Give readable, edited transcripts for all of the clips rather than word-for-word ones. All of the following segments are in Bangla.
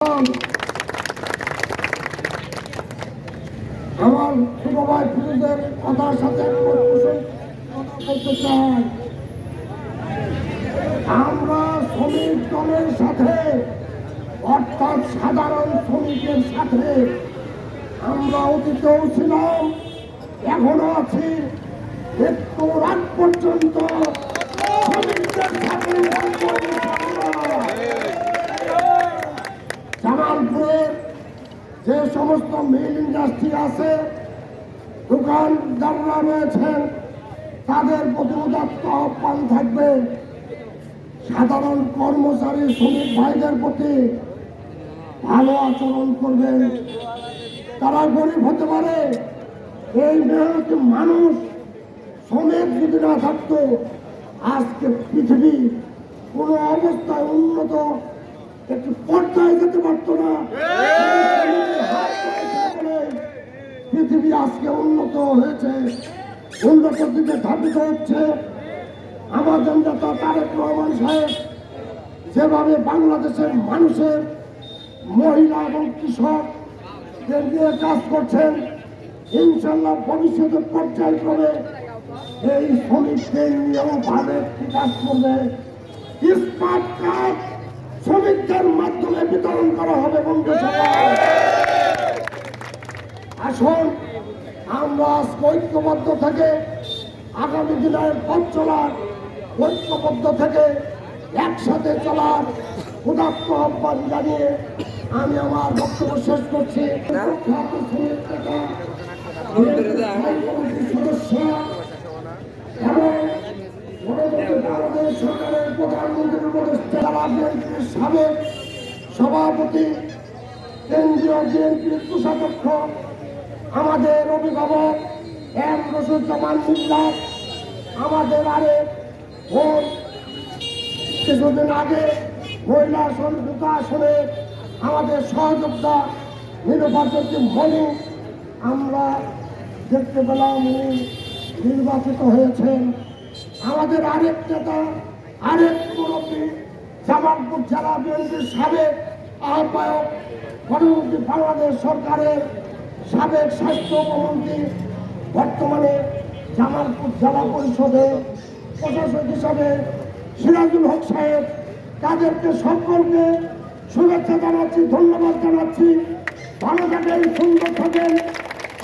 আমার ছোট ভাই ফিরোজের কথার সাথে কথা বলতে চাই। আমরা শ্রমিক দলের সাথে, অর্থাৎ সাধারণ শ্রমিকের সাথে আমরা অতীতেও ছিলাম, এখনো আছি, একটু রাত পর্যন্ত শ্রমিকদের সাথে জামালপুরের যে সমস্ত মিল ইন্ডাস্ট্রি আছে, দোকানদাররা রয়েছেন, তাদের প্রতি উদাত্ত আহ্বান থাকবে সাধারণ কর্মচারী শ্রমিক ভাইদের প্রতি ভালো আচরণ করবেন। তারা গরিব হতে পারে, এই মেহনতি মানুষ শ্রমিক যদি না থাকতো আজকে পৃথিবী কোনো অবস্থায় উন্নত একটি পর্যায়ে যেতে পারতো না। পৃথিবী আজকে উন্নত হয়েছে, উন্নতির দিকে ধাবিত হচ্ছে। আমাদের নেতা তারেক রহমান সাহেব যেভাবে বাংলাদেশের মানুষের মহিলা এবং কৃষকদের নিয়ে কাজ করছেন, ইনশাল্লাহ ভবিষ্যতে পর্যায়ক্রমে এই শ্রমিকদের নিয়েও ভালো একটি কাজ করবে। ইস্পাত কাজ শ্রমিকদের মাধ্যমে বিতরণ করা হবে। বন্ধু আসুন আমরা ঐক্যবদ্ধ থেকে আগামী দিনের পথ চলার, ঐক্যবদ্ধ থেকে একসাথে চলার উদাত্ত আহ্বান জানিয়ে আমি আমার বক্তব্য শেষ করছি। সদস্য এবং সরকারের প্রধানমন্ত্রীর উপদেষ্টা, বিএনপির সাবেক সভাপতি, কেন্দ্রীয় বিএনপির কোষাধ্যক্ষ, আমাদের অভিভাবক এম রশিদুজ্জামান মিল্লাত, আমাদের আরেক ভোট কিছুদিন আগে মহিলা সংযুক্ত আসনে আমাদের সহযোদ্ধা নির্বাচিত মনি, আমরা দেখতে পেলাম উনি নির্বাচিত হয়েছেন। আমাদের আরেক নেতা, আরেক মুরব্বী, জামালপুর জেলা বিএনপির সাবেক আহ্বায়ক, পরবর্তী বাংলাদেশ সরকারের সাবেক স্বাস্থ্য উপমন্ত্রী, বর্তমানে জামালপুর জেলা পরিষদের প্রশাসক হিসাবে সিরাজুল হক সাহেব, তাদেরকে সকলকে শুভেচ্ছা জানাচ্ছি, ধন্যবাদ জানাচ্ছি। ভালো থাকেন, সুন্দর থাকেন,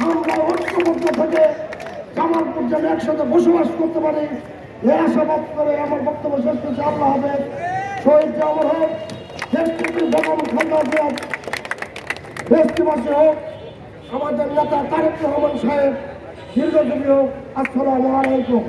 আমরা ঐক্যবদ্ধ থেকে জামালপুর জেলা একসাথে বসবাস করতে পারি, এই আশাবাদ করে আমার বক্তব্য শেষ করছি। আল্লাহ হাফেজ। শহীদ জামর হোক, দেশপ্রীতি বেগম খালেদা জিয়া দেশবাসী হোক, আমাদের নেতা তারেক রহমান সাহেব দীর্ঘজীবী হোক। আসসালামু আলাইকুম।